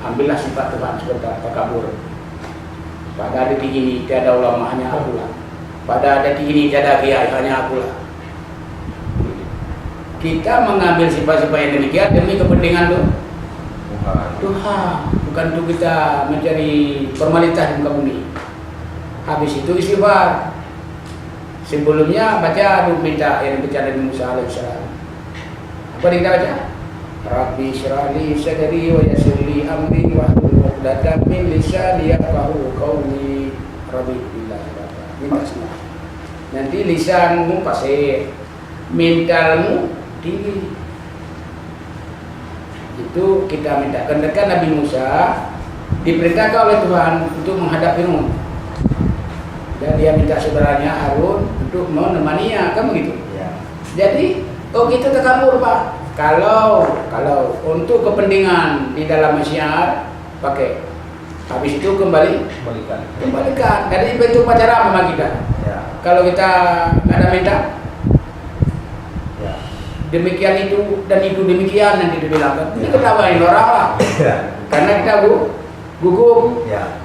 ambillah sifat Tuhan sebentar, takabur. Pada ada di ini tiada ulama, hanya akulah. Pada ada di ini tiada kiai, hanya akulah. Kita mengambil sifat-sifat yang demikian demi kepentingan Tuhan, bukan untuk kita mencari formalitas di muka bumi. Habis itu istighfar. Sebelumnya baca minta yang dibaca dari Musa alaihissalam. Apa yang kita baca? Rabbi syrah li sadri wa yassir li amri wahlul 'uqdatam min lisani yafqahu qawli. Rabbi billah. Minta semua. Nanti lisanmu pasir, mentalmu tinggi. Itu kita minta. Karena Nabi Musa diperintahkan oleh Tuhan untuk menghadap Firaun. Dan dia minta saudaranya Harun untuk menemaninya, kan begitu? Ya. Jadi, kita takabur Pak. Kalau untuk kepentingan di dalam syiar pakai, habis itu kembalikan. Jadi bentuk pacara sama kita. Ya. Kalau kita nggak ada minta, ya. Demikian itu dan itu demikian nanti dibilang. Ini ketawain orang lah. Ya. Karena kita gugup. Ya.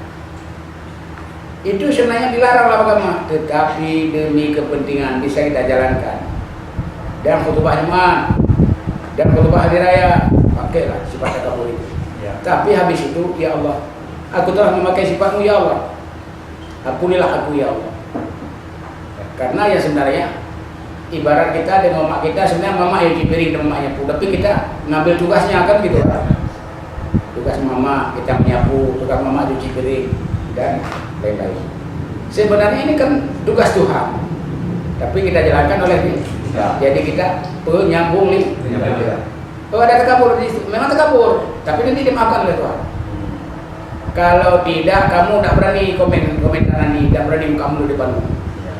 Itu sebenarnya dilarang oleh agama, tetapi demi kepentingan bisa kita jalankan. Dan khutbah Jumat dan khutbah hari raya pakailah sifat takabur itu. Ya. Tapi habis itu, ya Allah, aku telah memakai sifatmu ya Allah. Ampunilah aku ya Allah. Karena ya sebenarnya ibarat kita dengan mama kita, sebenarnya mama yang cuci piring dan mama nyapu, tapi kita ngambil tugasnya kan gitu. Ya. Tugas mama kita menyapu, tugas mama cuci piring dan lain-lain. Sebenarnya ini kan tugas Tuhan, tapi kita jalankan oleh dia. Ya. Jadi kita penyambung nih. Oh ada takabur, memang takabur, tapi nanti dimaafkan oleh Tuhan. Kalau tidak, kamu tidak berani komentar ini, tidak berani kamu di depanmu. Ya.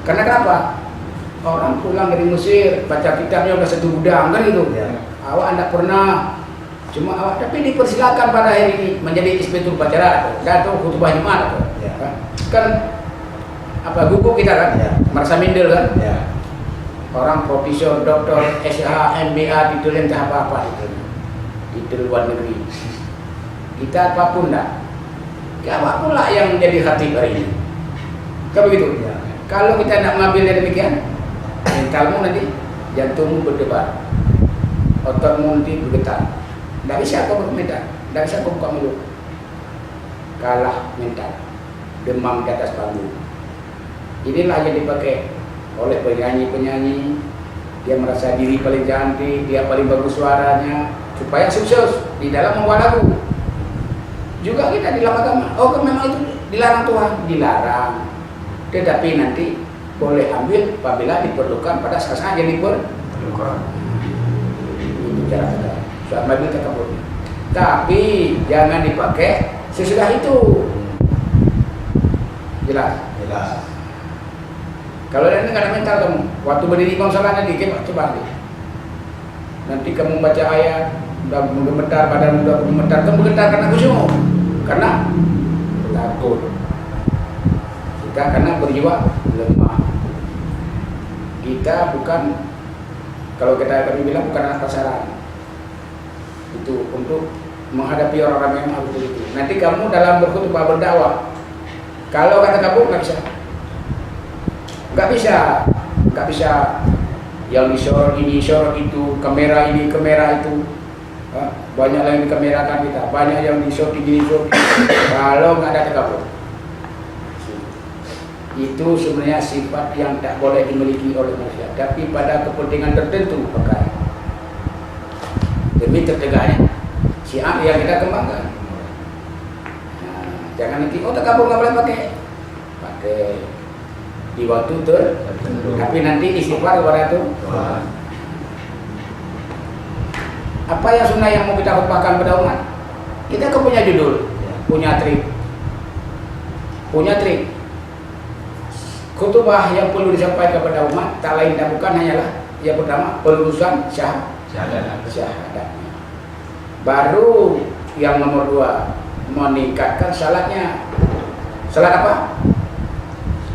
Karena kenapa? Orang pulang dari Mesir, baca kitabnya udah satu gudang kan itu. Ya. Awak tidak pernah. Cuma awak, tapi dipersilakan pada hari ini menjadi inspektur upacara atau khutbah Jumat ya. Kan apa gugup kita kan, ya. Merasa minder kan, ya. Orang profesor, doktor, SH, MBA, titul entah apa-apa itu luar negeri. Kita apapun dah, apapun lah yang menjadi khatib hari ini. Kan begitu. Ya. Kalau kita tidak mengambilnya demikian, mentalmu nanti jantungmu berdebar, ototmu nanti bergetar. Tidak bisa kau berkomentar, tidak bisa kau buka mulut. Kalah mental, demam di atas panggung. Inilah yang dipakai oleh penyanyi-penyanyi. Dia merasa diri paling cantik, dia paling bagus suaranya, supaya sukses di dalam membawa lagu. Juga kita di dalam agama, kan memang itu dilarang Tuhan, dilarang. Tetapi nanti boleh ambil apabila diperlukan pada saat yang diperlukan. Itu cara-cara. Ambil takabur. Tapi jangan dipakai sesudah itu. Jelas. Kalau nanti nggak ada mental kamu, waktu berdiri imam salat nanti coba nanti kamu baca ayat, udah menggemetar, badan udah menggemetar, kamu gemetar karena khusyuk, karena takut. Kita karena berjiwa lemah. Kita bukan, kalau kami bilang bukan anak pasaran. Itu untuk menghadapi orang-orang yang harus itu. Nanti kamu dalam berkhutbah berdakwah, kalau kata kamu nggak bisa yang disorot ini sorot itu, kamera ini kamera itu, banyak yang dikamerakan kita, banyak yang disorot ini sorot itu. Kalau nggak ada takabur, itu sebenarnya sifat yang tak boleh dimiliki oleh manusia, tapi pada kepentingan tertentu pakai. Demi tertegaknya syiar yang kita kembangkan. Nah, jangan nanti takabur nggak boleh pakai di waktu tertentu. Tapi nanti istighfar kepada itu. Apa yang sunnah yang mau kita khutbahkan pada umat? Kita kan punya judul, punya trik. Khutbah yang perlu disampaikan kepada umat tak lain dan bukan hanyalah yang pertama pelurusan syahadat. Baru yang nomor 2 meningkatkan salatnya. Salat apa?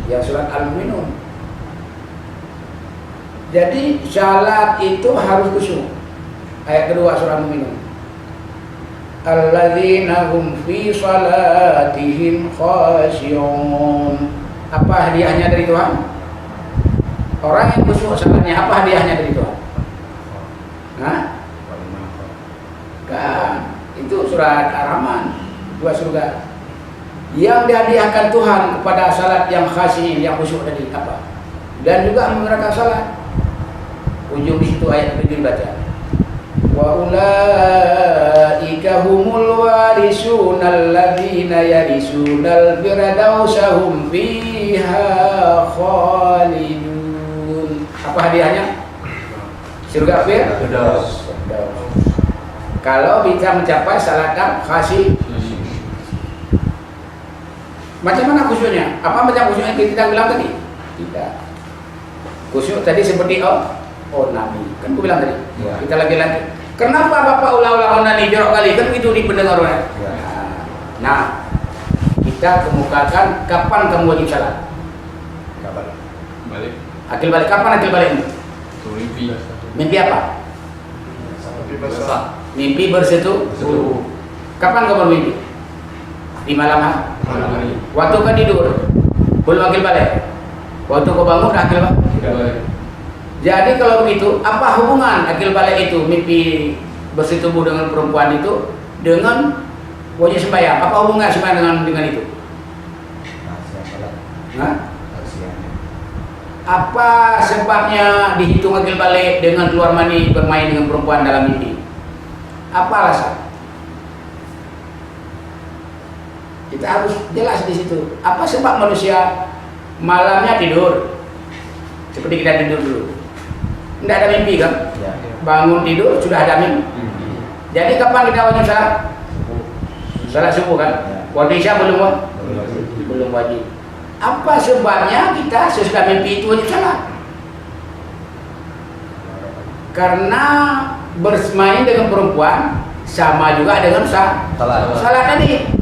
Ya salat al-mu'minun. Jadi salat itu harus khusyuk. Ayat kedua surah Al-Mu'minun. alladzina hum fi salatihim khashi'un. Apa hadiahnya dari Tuhan? Orang yang khusyuk salatnya, apa hadiahnya dari Tuhan? Hah? Kan, itu surat Ar-Rahman, 2 surga. Yang dihadiahkan Tuhan kepada salat yang khasyi, yang khusyuk tadi apa? Dan juga memerintahkan salat. Ujung di situ ayat yang dibaca. Wa ulaika humul warisuna alladzina yarisunal firdausa hum fiha khalidun. Apa hadiahnya? Surga Firdaus. Kalau bisa mencapai salat yang khasyi. Macam mana khusyuknya? Apa macam khusyuknya kita bilang tadi? Tidak. Khusyuk tadi seperti Nabi. Kan aku bilang tadi. Ya. Kita lagi-lagi. Kenapa Bapak ulang-ulang nani jorok kali? Kan itu di pendengar orang. Ya. Nah, kita kemukakan kapan kamu wajib salat? Kapan? Balik. Akil balik. Kapan akil balik? Mimpi. Mimpi apa? Mimpi bersetubuh. Kapan kamu mimpi? Di malam hari. Waktu kau tidur belum akil balik. Waktu kau bangun akil balik. Jadi kalau begitu, apa hubungan akil balik itu mimpi bersetubuh dengan perempuan itu dengan wajib sembahyang? Apa hubungan sembahyang dengan itu? Nah? Apa sebabnya dihitung akil balik dengan keluar mani bermain dengan perempuan dalam mimpi? Apa alasan? Kita harus jelas di situ. Apa sebab manusia malamnya tidur? Seperti kita tidur dulu. Tidak ada mimpi kan? Ya. Bangun tidur sudah ada mimpi. Jadi kapan kita wajib salat? Salat subuh kan? Waktu Isya belum wajib. Apa sebabnya kita sesudah mimpi itu wajib salat? Karena bermain dengan perempuan sama juga dengan salat tadi.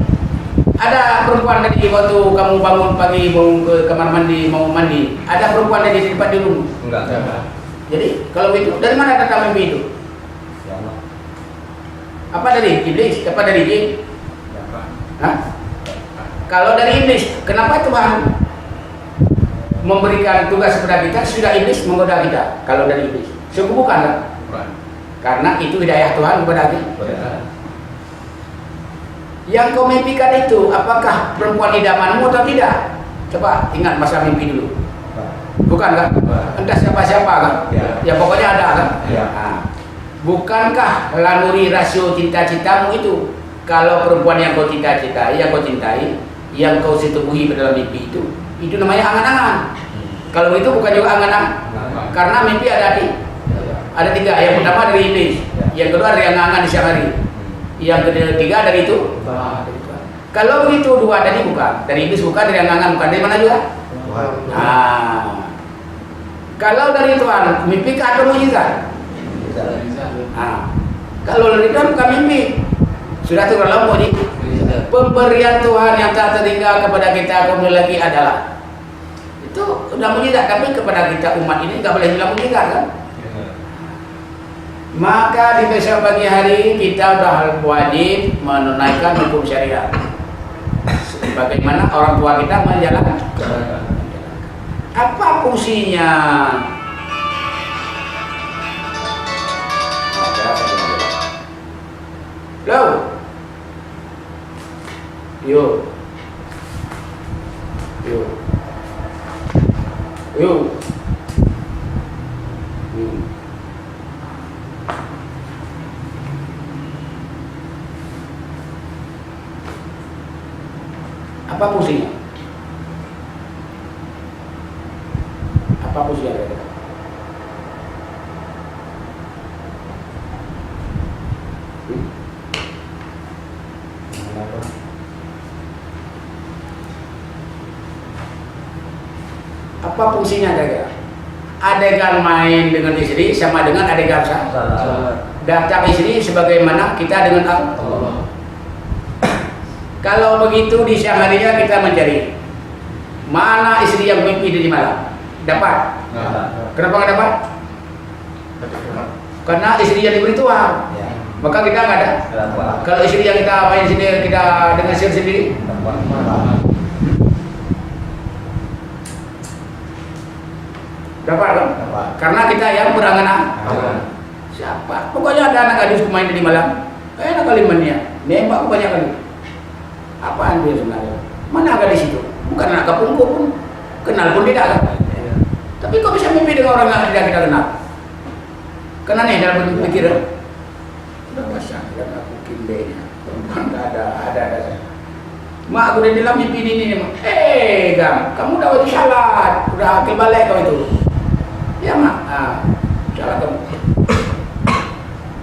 Ada perempuan tadi waktu kamu bangun pagi mau ke kamar mandi mau mandi, ada perempuan tadi di tempat dulu? Enggak. Jadi kalau begitu dari mana datang mimpi itu? Apa dari iblis? Apa dari jin? Hah? Kalau dari iblis, kenapa Tuhan memberikan tugas kepada kita? Sudah iblis menggoda kita. Kalau dari iblis, sungguh bukan kan? Karena itu hidayah Tuhan kepada kita. Yang kau mimpikan itu, apakah perempuan idamanmu atau tidak? Coba ingat masa mimpi dulu. Bukan kan? Entah siapa-siapa kan? Ya pokoknya ada kan? Nah, bukankah lanuri rasio cinta-cintamu itu? Kalau perempuan yang kau cinta-cintai, yang kau cintai, yang kau setubuhi pada dalam mimpi itu namanya angan-angan. Kalau itu bukan juga angan-angan. Karena mimpi ada 3. Yang pertama dari iblis, yang kedua dari angan-angan di siang hari, yang ketiga dari itu. Kalau begitu 2 tadi bukan dari iblis, bukan dari angan-angan, bukan dari mana juga? Nah, kalau dari Tuhan, mimpi atau mujizat? Nah, kalau dari Tuhan bukan mimpi. Sudah turun lampu nih. Pemberian Tuhan yang tak terhingga kepada kita kemudian lagi adalah itu sudah mujizat, tapi kepada kita umat ini nggak boleh bilang mujizat kan? Maka di besok pagi hari kita sudah wajib menunaikan hukum syariat. Bagaimana orang tua kita menjalankan? Apa fungsinya? Loh. Yo. Apa fungsinya? Apa fungsinya? Apa fungsinya kira-kira? Adegan main dengan istri sama dengan adegan salat. Datang istri sebagaimana kita dengan Allah. Kalau begitu di siang harinya kita mencari mana istri yang mimpi di malam. Dapat? Kenapa nggak dapat? Karena istri yang diberi Tuhan. Maka kita nggak ada. Kalau istri yang kita main sini kita dengan sendiri. Dapat kan? Karena kita yang berangan-angan. Siapa? Pokoknya ada anak gadis main di malam. Enak kali mainnya. Nembak banyak kali. Apaan dia sebenarnya? Mana gadis itu? Bukan anak kampung pun. Kenal pun tidak kan? Tapi kok bisa mimpi dengan orang yang tidak kita kenal? Karena nih dalam pikiran. Udah pasang, udah aku kimbenya. Perempuan ada. Mak aku udah dalam mimpi ini. Gam, kamu udah wajib salat, udah akil balik kau itu. Ya mak, salah kamu.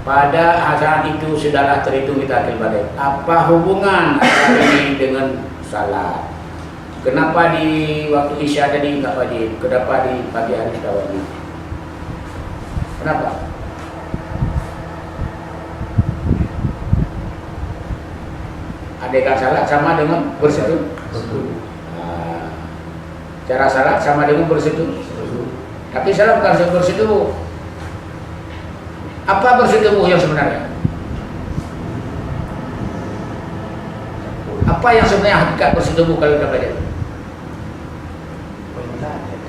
Pada saat itu sudahlah terhitung kita akil balik. Apa hubungan ini dengan salat? Kenapa di waktu Isya tadi enggak wajib? Kenapa di pagi hari sudah wajib? Kenapa? Adegan salat sama dengan bersetubuh. Cara salat sama dengan bersetubuh. Tapi salat bukan bersetubuh. Apa bersetubuh yang sebenarnya? Apa yang sebenarnya hakikat bersetubuh kalau kita belajar?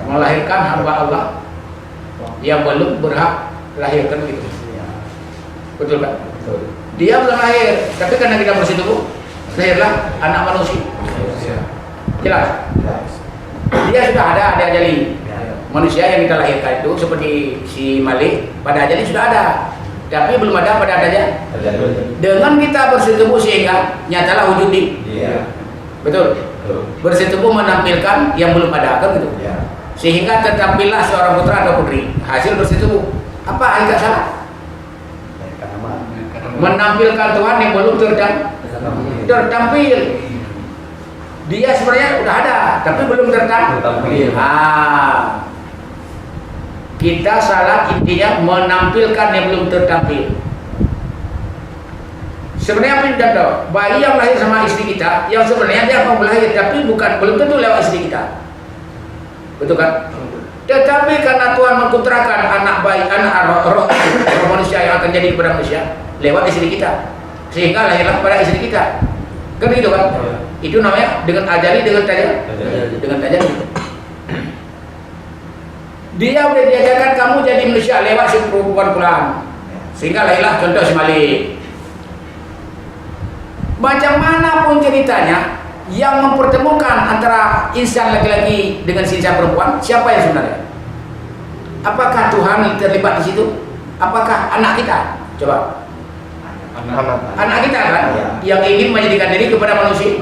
Melahirkan hamba Allah yang belum berhak lahirkan gitu. Betul kan? Dia belum lahir, tapi karena kita bersetubuh, lahirlah anak manusia. Jelas? Dia sudah ada ajali. Manusia yang kita lahirkan itu seperti si Malik pada ajali sudah ada, tapi belum ada pada adanya. Dengan kita bersetubuh sehingga nyatalah wujud di. Betul. Bersetubuh menampilkan yang belum ada kan gitu. Sehingga tertampillah seorang putra atau putri hasil bersetubuh. Apa hakikat salah? Menampilkan Tuhan yang belum tertampil. Dia sebenarnya udah ada, tapi belum tertampil. Kita salah intinya menampilkan yang belum tertampil. Sebenarnya apa yang kita tahu? Bayi yang lahir sama istri kita, yang sebenarnya dia mau lahir, tapi belum tentu lewat istri kita. Betul kan? Tetapi karena Tuhan mengkutrakan anak bayi, anak roh manusia yang akan jadi kepada manusia lewat istri kita, sehingga lahirlah pada istri kita. Kan gitu kan? Itu namanya dengan ajali, dengan tajam. Dia boleh diajarkan kamu jadi manusia lewat si perempuan pulang, sehingga lahirlah contoh si Malik. Macam mana pun ceritanya, yang mempertemukan antara insan laki-laki dengan insan perempuan, siapa yang sebenarnya? Apakah Tuhan terlibat di situ? Apakah anak kita? Coba. Anak kita kan, yang ingin menjadikan diri kepada manusia.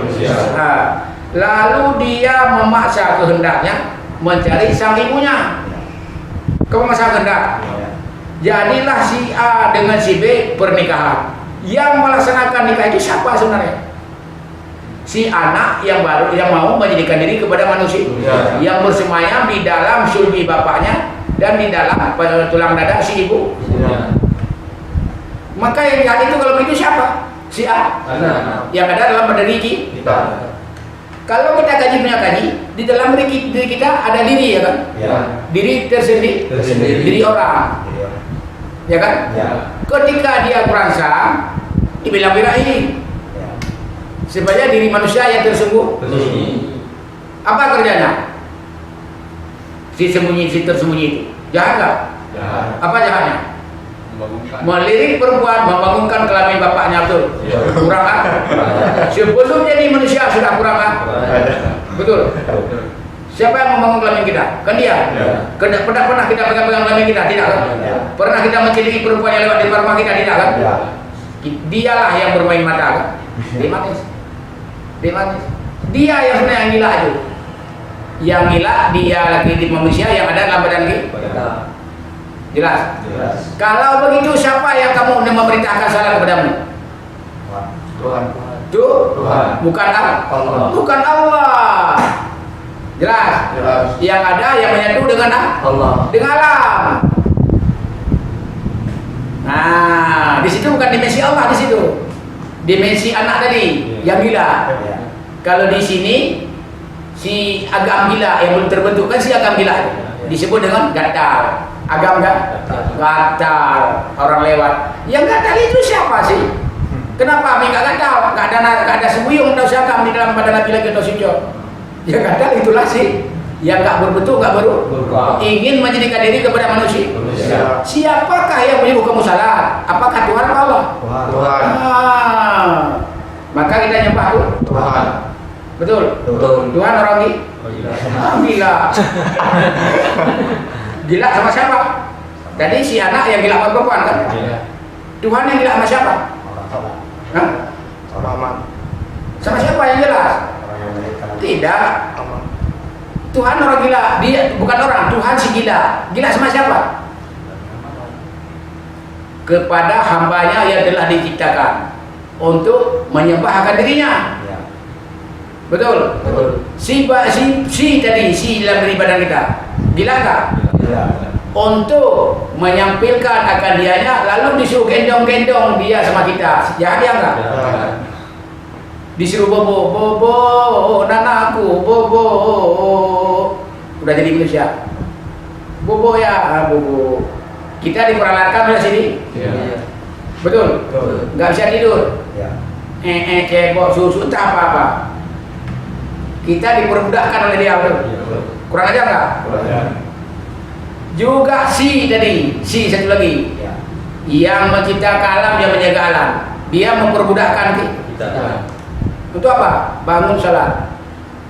Lalu dia memaksa kehendaknya mencari sang ibunya. Kau memaksa kehendak. Jadilah si A dengan si B pernikahan. Yang melaksanakan nikah itu siapa sebenarnya? Si anak yang baru yang mau menjadikan diri kepada manusia, yang bersemayam di dalam sulbi bapaknya dan di dalam tulang dada si ibu. Maka yang jahat itu kalau begitu siapa? Si A. Yang ada dalam badan kita. Kalau kita kaji punya kaji, di dalam diri kita ada diri ya kan? Diri tersendiri, diri orang. Ya kan? Ketika dia merangsang, dibilang birahi. Supaya diri manusia yang tersembunyi. Apa kerjanya? Si tersembunyi itu. Jahat nggak? Apa jahatnya? Melirik perempuan, membangunkan kelamin bapaknya, betul? Kurang kan? Sebelum jadi manusia sudah kurang kan? Betul? Siapa yang membangun kelamin kita? Kan dia. Pernah kita pegang-pegang kelamin kita? Tidak kan? Pernah kita menciliki perempuan yang lewat di rumah kita? Tidak kan? Dialah yang bermain mata kan? Dia yang sebenarnya yang gila itu. Yang gila dia lagi di manusia yang ada dalam badan kita. Jelas? Kalau begitu siapa yang kamu memerintahkan salah kepadamu? Tuhan. Tuhan. Bukan Allah. Bukan Allah. Jelas? Yang ada yang menyatu dengan Allah. Dengan alam. Nah, di situ bukan dimensi Allah di situ. Dimensi anak tadi yang gila. Kalau di sini si agam gila yang belum terbentuk kan si agam gila disebut dengan gatal. Agam enggak? Gatal. Orang lewat. Yang gatal itu siapa sih? Kenapa kami enggak gatal? Enggak ada semuyung enggak usah kami di dalam badan Nabi lagi atau suci. Ya gatal itulah sih. Yang enggak berbentuk, enggak berubah. Ingin menjadikan diri kepada manusia. Siapakah yang menyuruh kamu salah? Apakah Tuhan atau Allah? Tuhan. Maka kita nyembah Tuhan. Betul? Tuhan orang gila. Gila sama siapa? Tadi si anak yang gila sama perempuan kan? Tuhan yang gila sama siapa? Hah? Sama siapa yang jelas? Tidak. Tuhan orang gila, dia bukan orang, Tuhan si gila. Gila sama siapa? Kepada hambanya yang telah diciptakan untuk menyembah akan dirinya. Betul? Si tadi, si dalam beribadah kita gila tak? Untuk menyampilkan akan dianya, lalu disuruh gendong-gendong dia sama kita. Jahat dia enggak? Disuruh bobo, nanaku, bobo. Udah jadi manusia. Bobo ya, bobo. Kita diperalatkan dari sini. Betul? Enggak bisa tidur. Cebok, susu, entah apa-apa. Kita dipermudahkan oleh dia. Kurang ajar enggak? Juga si satu lagi. Yang menciptakan alam, dia menjaga alam. Dia mempermudahkan kita. Untuk apa? Bangun salat.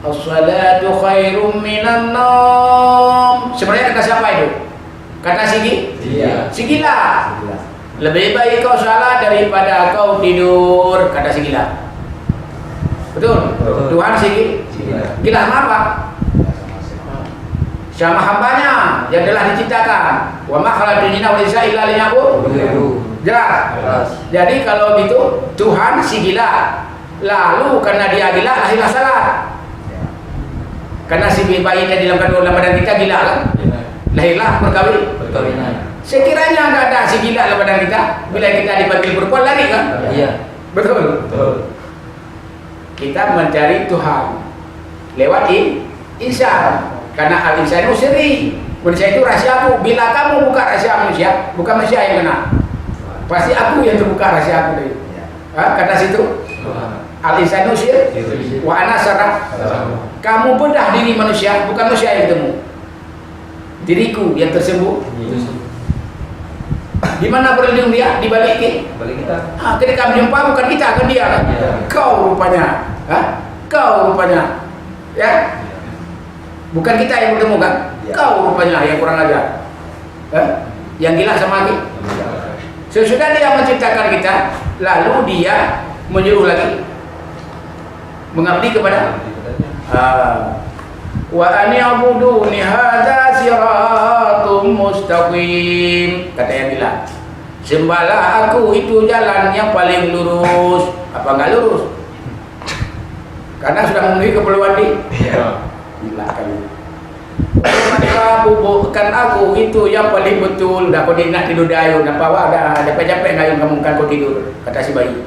As-salatu khairum minan naum. Sebenarnya kata siapa itu? Kata si gila. Lebih baik kau salat daripada kau tidur, kata si gila. Betul? Tuhan si gila sama apa? Sama hambanya yang telah diciptakan. Wa ma khalaqtul jinna wal insa illa liya'budun. Jelas? Jadi kalau gitu Tuhan si gila. Lalu karena dia gila lahirlah salat. Karena si bayi tadi dalam kandungan badan kita gila kan? Lahirlah perkawinan. Sekiranya enggak ada si gila dalam badan kita, bila kita dipanggil perempuan lari kan? Iya. Betul. Kita mencari Tuhan lewat insan. Karena al-insan itu siri. Manusia itu rahasiaku. Bila kamu buka rahasia manusia, bukan manusia yang kena. Pasti aku yang terbuka rahasia aku tadi. Kata situ. Al-insan itu siri. Wa ana sarah. Kamu bedah diri manusia, bukan manusia yang ketemu. Diriku yang tersembunyi. Di mana berlindung dia? Di balik kita. Ketika menjumpa bukan kita, kan dia kan? Kau rupanya. Kau rupanya. Ya? Bukan kita yang bertemu kan? Kau rupanya yang kurang ajar. Yang gila sama lagi. Sesudah dia menciptakan kita, lalu dia menyuruh lagi mengabdi kepada wa an ya'buduni hadza siratum mustaqim. Kata yang bilang, sembahlah aku, itu jalan yang paling lurus. Apa enggak lurus? Karena sudah memenuhi keperluan gila kali. Maka bubuhkan aku, itu yang paling betul. Dah kau nak tidur dayun, apa wah dah capek-capek ngayun kamu kan kau tidur. Kata si bayi.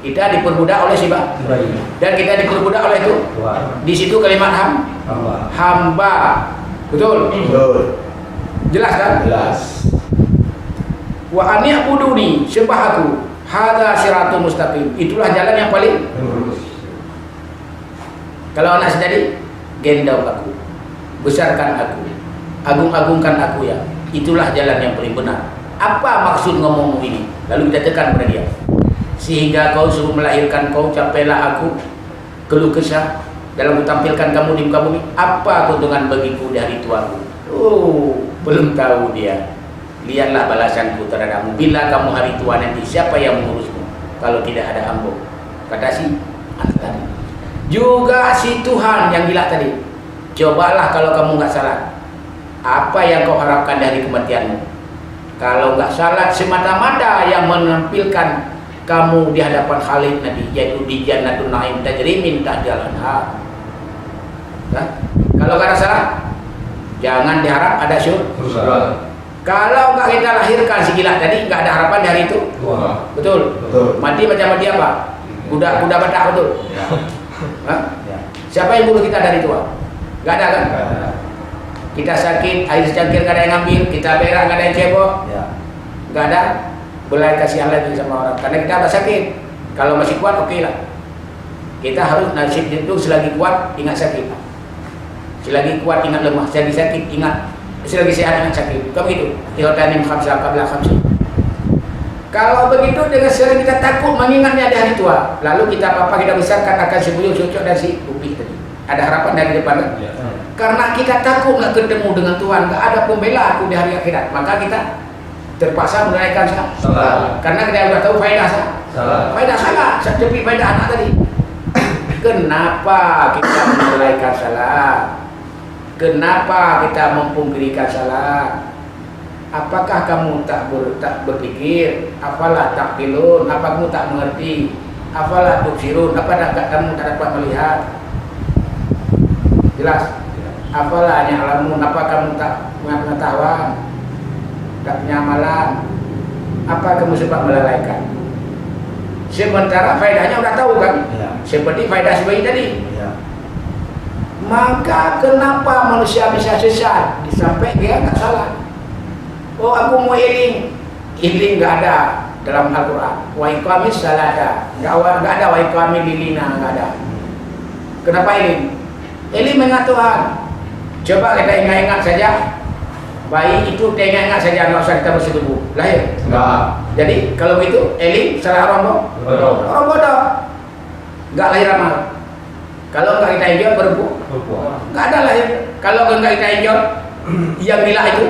Kita diperbudak oleh si bayi. Dan kita diperbudak oleh itu. Di situ kalimat hamba. Betul? Jelas kan? Jelas. Wa ani'buduni, sembah aku. Hadza siratul mustaqim. Itulah jalan yang paling lurus. Kalau anak sejadi, gendong aku, besarkan aku, agung-agungkan aku ya. Itulah jalan yang paling benar. Apa maksud ngomongmu ini? Lalu kita tekan pada dia. Sehingga kau suruh melahirkan kau, capailah aku, keluh kesah dalam kutampilkan kamu di muka bumi. Apa keuntungan bagiku dari tuaku? Belum tahu dia. Lihatlah balasanku terhadapmu. Bila kamu hari tua nanti, siapa yang mengurusmu kalau tidak ada ambo? Kata si anak tadi. Juga si Tuhan yang gila tadi. Cobalah kalau kamu nggak salat, apa yang kau harapkan dari kematianmu? Kalau nggak salat semata-mata yang menampilkan kamu di hadapan Khalid Nabi, yaitu di Jannatul Naim tajri min tahtiha al-anhar. Kalau nggak ada salat, jangan diharap ada surga. Kalau nggak kita lahirkan si gila tadi, nggak ada harapan dari itu. Betul. Mati macam mati apa? Kuda Batak betul. Siapa yang bunuh kita dari tua? Gak ada kan? kita sakit, air secangkir nggak ada yang ngambil, kita berak nggak ada yang cebok, Ya. nggak ada, boleh kasihan lagi sama orang. Karena kita udah sakit. Kalau masih kuat, oke lah. Kita harus nasib itu selagi kuat ingat sakit, selagi kuat ingat lemah, selagi sakit ingat, selagi sehat ingat sakit. Kau begitu. Ihtanim khamsa qabla khamsi. Kalau begitu dengan sering kita takut mengingatnya di hari tua, lalu kita apa kita besarkan akan sebuyung cocok dan si upi tadi. Ada harapan dari depan kan? Ya. Karena kita takut nggak ketemu dengan Tuhan, nggak ada pembela aku di hari akhirat, maka kita terpaksa menunaikan Salah. karena kita sudah tahu faedah Salah. faedah salah, tapi faedah anak tadi. Kenapa kita menunaikan salah? Kenapa kita mempungkirikan salah? Apakah kamu tak berpikir? Apalah takilun? Apa kamu tak mengerti? Apalah tubsirun? Apa kamu tak dapat melihat? Jelas? Apalah ya'lamun? Apa kamu tak punya pengetahuan? Tak punya amalan? Apa kamu sempat melalaikan? Sementara faedahnya udah tahu kan? Ya. Seperti faedah sebaik tadi. Ya. Maka kenapa manusia bisa sesat? Sampai dia nggak salah. Oh aku mau iling nggak ada dalam Al-Quran. Wa iqamis salata nggak ada, wa iqamil lilina nggak ada. Kenapa iling? Iling mengingat Tuhan. Coba kita ingat-ingat saja. Bayi itu kita ingat-ingat saja, nggak usah kita bersetubuh. Lahir. Enggak. Jadi kalau begitu iling salah orang bodoh. Bodoh. Orang bodoh. Nggak lahir amal. Kalau nggak kita enjoy perempuan, nggak ada lahir. Kalau nggak kita enjoy, yang gila itu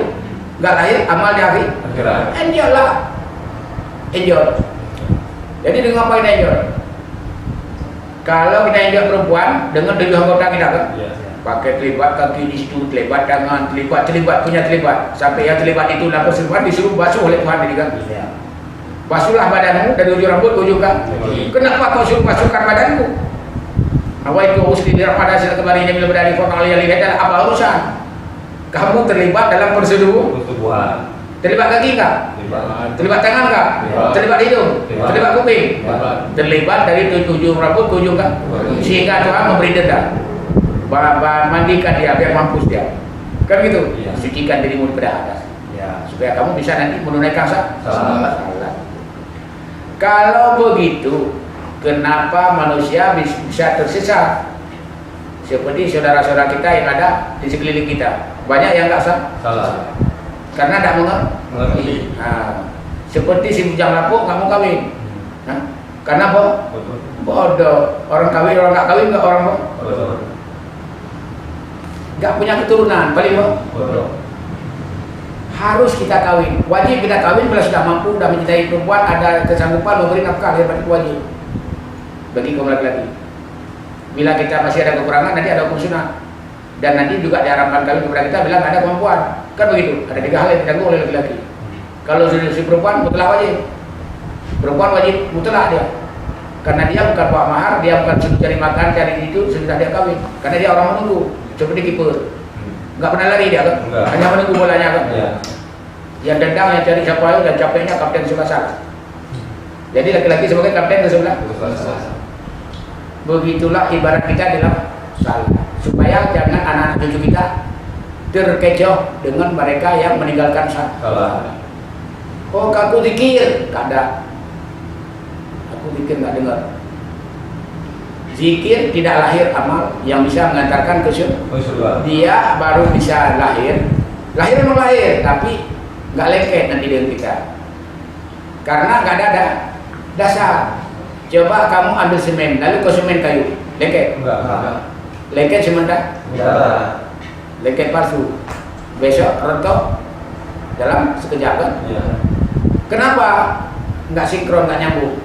nggak lahir amal di akhir. Akhirat. Enjoy lah, enjoy. Jadi dengan apa kita enjoy? Kalau kita enjoy perempuan dengan 7 anggota kita kan, Ya. pakai terlibat kaki di situ, terlibat tangan, terlibat punya terlibat. Sampai yang terlibat itu lapor semua disuruh basuh oleh Tuhan tadi kan. Ya. Basuhlah badanmu dari ujung rambut ke ujung kaki. Kenapa kau suruh basuhkan badanku? Awal itu usli pada hasil kembalinya bila berani formal yang lihat adalah apa urusan? Kamu terlibat dalam prosedur, Persetubuhan. terlibat kaki enggak? Terlibat tangan enggak? Terlibat. Terlibat hidung? Terlibat. Terlibat kuping? Terlibat. Terlibat dari ujung rambut ke ujung kaki. Sehingga Tuhan memberi denda. Mandikan dia biar mampus dia. Kan gitu? Iya. Sucikan dirimu daripada atas. Ya. Supaya kamu bisa nanti menunaikan salat. Salat. Kalau begitu, kenapa manusia bisa tersesat? Seperti saudara-saudara kita yang ada di sekeliling kita, banyak yang nggak sah Salah. karena tidak Mengerti. Nah, seperti si bujang lapuk nggak mau kawin, nah, karena apa? Betul. Bodoh. Orang kawin, orang nggak kawin nggak orang Betul. nggak punya keturunan, paling Betul. harus kita kawin, wajib kita kawin bila sudah mampu, sudah mencintai perempuan, ada kesanggupan memberi nafkah, itu wajib bagi kaum laki-laki. Bila kita masih ada kekurangan, nanti ada hukum sunnah, dan nanti juga diharapkan kali kepada kita bilang ada kemampuan, kan begitu. Ada 3 hal yang ditanggung oleh laki-laki. Kalau si perempuan mutlak wajib, perempuan wajib mutlak dia, karena dia bukan bawa mahar, dia bukan suruh cari makan, cari itu sudah dia kawin, karena dia orang menunggu, seperti kiper. Nggak pernah lari dia kan? Enggak. Hanya menunggu bolanya kan? Ya. Yang dendam, yang cari siapa aja, dan capeknya kapten sebelah sana. Jadi laki-laki sebagai kapten ke sebelah. Begitulah ibarat kita dalam salat, supaya jangan anak-anak cucu kita terkecoh dengan mereka yang meninggalkan salat. Salah. Oh, aku zikir, nggak ada. Aku zikir nggak dengar. Zikir tidak lahir amal yang bisa mengantarkan ke surga. Surga. Dia baru bisa lahir memang lahir, tapi nggak lengket nanti dengan kita, karena nggak ada dasar. Coba kamu ambil semen, lalu ke semen kayu, lengket? Enggak. Lengket sementara? Enggak. Lengket palsu. Besok rontok dalam sekejap kan? Ya. Kenapa? Nggak sinkron, nggak nyambung.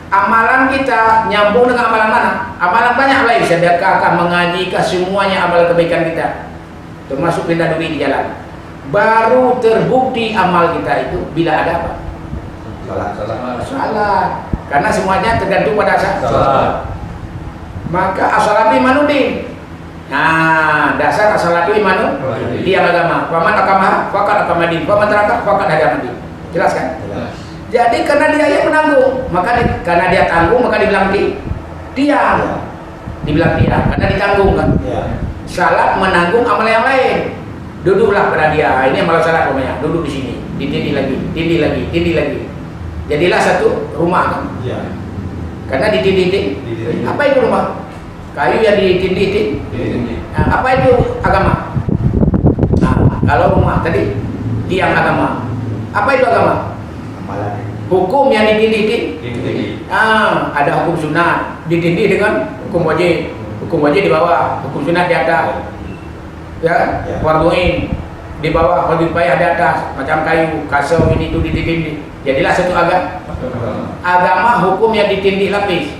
Amalan kita nyambung dengan amalan mana? Amalan banyak lain, sedekah, mengaji, semuanya amal kebaikan kita, termasuk pindah duit di jalan. Baru terbukti amal kita itu bila ada apa? Salah. Salah. Karena semuanya tergantung pada Salah. Maka as-salatu imanuddin. Nah, dasar as-salatu imanu dia agama. Faman akamaha faqad akamadin, faman taraka faqad hadamadin. Jelas kan? Jelas. Jadi karena dia yang menanggung, maka karena dia tanggung maka dibilang diam. Dibilang diam karena ditanggung kan. Ya. Salat menanggung amal yang lain. Duduklah pada dia. Ini malah salah namanya. Duduk di sini, ditindih lagi, tindih lagi, tindih lagi. Jadilah satu rumah kan? Iya. Karena ditindih. Apa itu rumah? Kayu yang ditindih. Nah, apa itu agama? Nah, kalau rumah tadi tiang agama. Apa itu agama? Amalan. Hukum yang ditindih. Ada hukum sunat ditindih dengan hukum wajib. Hukum wajib di bawah, hukum sunat di atas. Ya, warduin di bawah, fardu kifayah di atas, macam kayu, kasau ini itu ditindih. Jadilah satu agama hukum yang ditindih lapis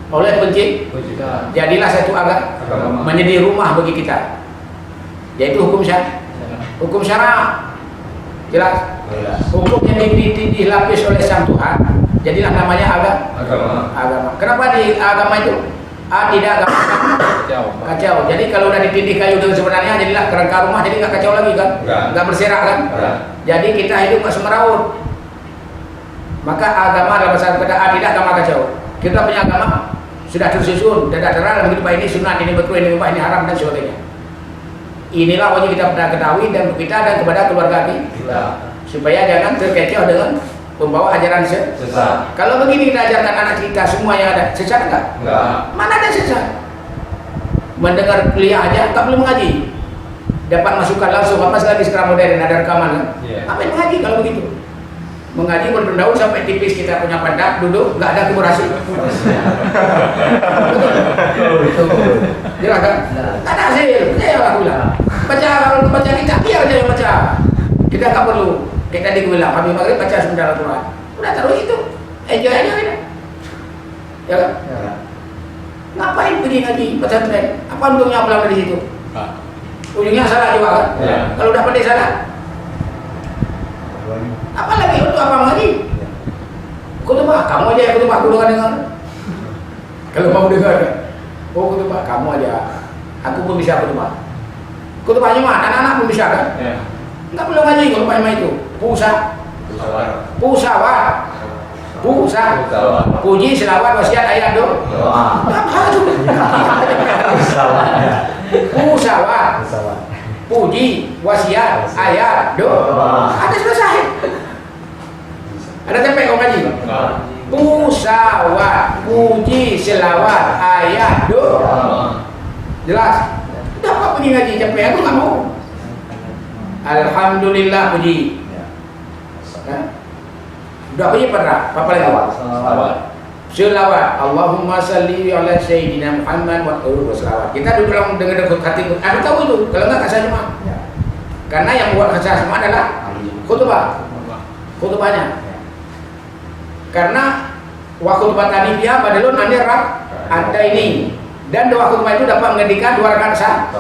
oleh pencipta. Jadilah satu agama menjadi rumah bagi kita. Yaitu hukum syara. Jelas? Hukum yang ditindih lapis oleh Sang Tuhan, jadilah namanya agama. Kenapa di agama itu? Tidak agama kacau. Jadi kalau udah ditindih kayu dengan sebenarnya, jadilah kerangka rumah, jadi nggak kacau lagi kan? Nggak berserak kan? Jadi kita hidup nggak semeraut. Maka agama dalam bahasa kata tidak agama kacau. Kita punya agama sudah tersusun, tidak terang begitu, ini sunat, ini makruh, ini mubah, ini haram dan sebagainya. Inilah wajib kita pernah ketahui dan kita dan kepada keluarga kita, supaya jangan terkecoh dengan pembawa ajaran sesat. Kalau begini kita ajarkan anak kita semua yang ada sesat enggak? Mana ada sesat? Mendengar kuliah aja tak belum mengaji. Dapat masukan langsung, apa lagi sekarang modern ada rekaman kan? Apa yang mengaji kalau begitu? Mengaji bertahun-tahun sampai tipis kita punya pandak, duduk nggak ada kumurasi. Jelas kan? Nggak ada hasil. Ya alhamdulillah. Baca kalau baca kita biar aja yang baca. Kita nggak perlu. Kita dibilang habis maghrib baca sebentar Al-Quran. Udah taruh itu, enjoy aja kan? Ya kan? Ngapain pergi ngaji pesantren? Apa untungnya pulang dari situ? Ujungnya salah juga kan? Kalau udah pandai salah, apalagi untuk apa ngaji? Khutbah, kamu aja yang khutbah, aku dengar dengar. Kalau mau dengar, khutbah kamu aja. Aku pun bisa khutbah. Khutbahnya mah anak-anak pun bisa kan? Enggak perlu ngaji khutbahnya itu. Pusawat. Puji, selawat, wasiat, ayat, doa. Apa itu? Pusawat. Puji, wasiat, ayat, doa. Ada selesai. Ada tempe kau ngaji? Pusawat, puji, selawat, ayat, doa. Jelas? Dapat pergi ngaji capek, aku nggak mau. Alhamdulillah puji. Udah puji pernah? Apa lagi? Selawat. Allahumma salli ala sayyidina Muhammad wa salawat. Kita duduk dalam dengan hati. Aku tahu itu. Kalau enggak kasar semua. Karena yang buat kasar semua adalah khutbahnya. Karena wa khutbah tadi dia badalun anir ada ini. Dan doa khutbah itu dapat menghentikan 2 rakaat sah.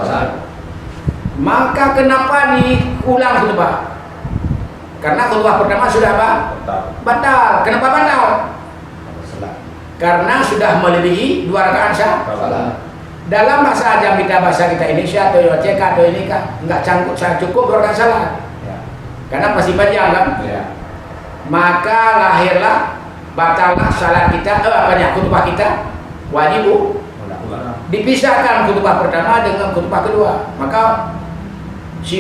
Maka kenapa diulang khutbah? Karena khutbah pertama sudah apa? Batal. Kenapa batal? Karena sudah melebihi 2 rakaat sah. Dalam bahasa aja bahasa kita Indonesia atau YOCK atau ini kan nggak cukup 2 rakaat salat. Karena pasti panjang kan? Maka lahirlah batallah salat kita, khutbah kita wajib dipisahkan khutbah pertama dengan khutbah kedua. Maka si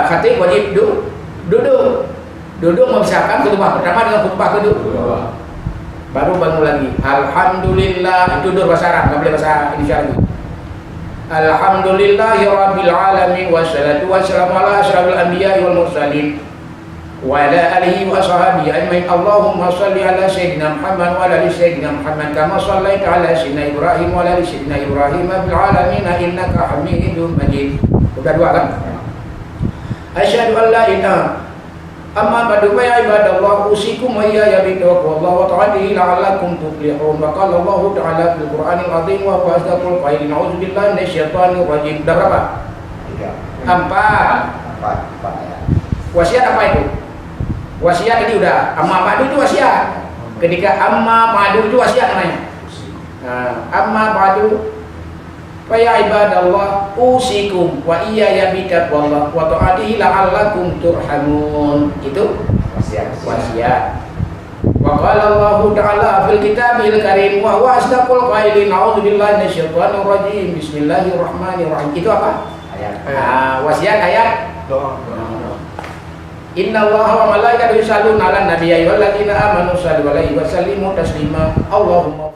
khatib wajib duduk memisahkan khutbah pertama dengan khutbah kedua. Baru bangun lagi. Alhamdulillah, itu duduk bahasa Arab, nggak boleh bahasa Indonesia lagi. Alhamdulillahirabbil alamin wassalatu wassalamu ala asyrafil anbiya'i wal mursalin wa ala alihi wa sahbihi ajmain. Allahumma shalli ala sayyidina Muhammad wa ala ali sayyidina Muhammad kama shallaita ala sayyidina Ibrahim wa ala ali sayyidina Ibrahim bil alamin innaka Hamidum Majid. Udah 2 kan? Asyhadu an la ilaha amma ba'du ya ibadallah usikum wa iyaya bittaqwallah wa ta'atihi la'allakum tuflihun. Wa qala Allah ta'ala fil Qur'anil azim wa huwa asdaqul qailin. A'udzubillahi minasyaitonir rajim. Udah berapa? 4. Wasiat apa itu? Wasiat ini udah. Amma ba'du itu wasiat. Ketika amma ba'du itu wasiat namanya. Amma ba'du fa ya ibadallah usikum wa iyaya bittaqwallah wa ta'atihi la'allakum turhamun. Itu wasiat. Wa qala Allah ta'ala fil kitabil karim wa huwa asdaqul qailin. A'udzubillahi minasyaitonir rajim. Bismillahirrahmanirrahim. Itu apa? Ayat. Wasiat ayat Doa. Inna Allaha wa malaikatahu yusholluna 'alan nabi ya ayyuhalladzina amanu shallu 'alaihi wa sallimu taslima. Allahumma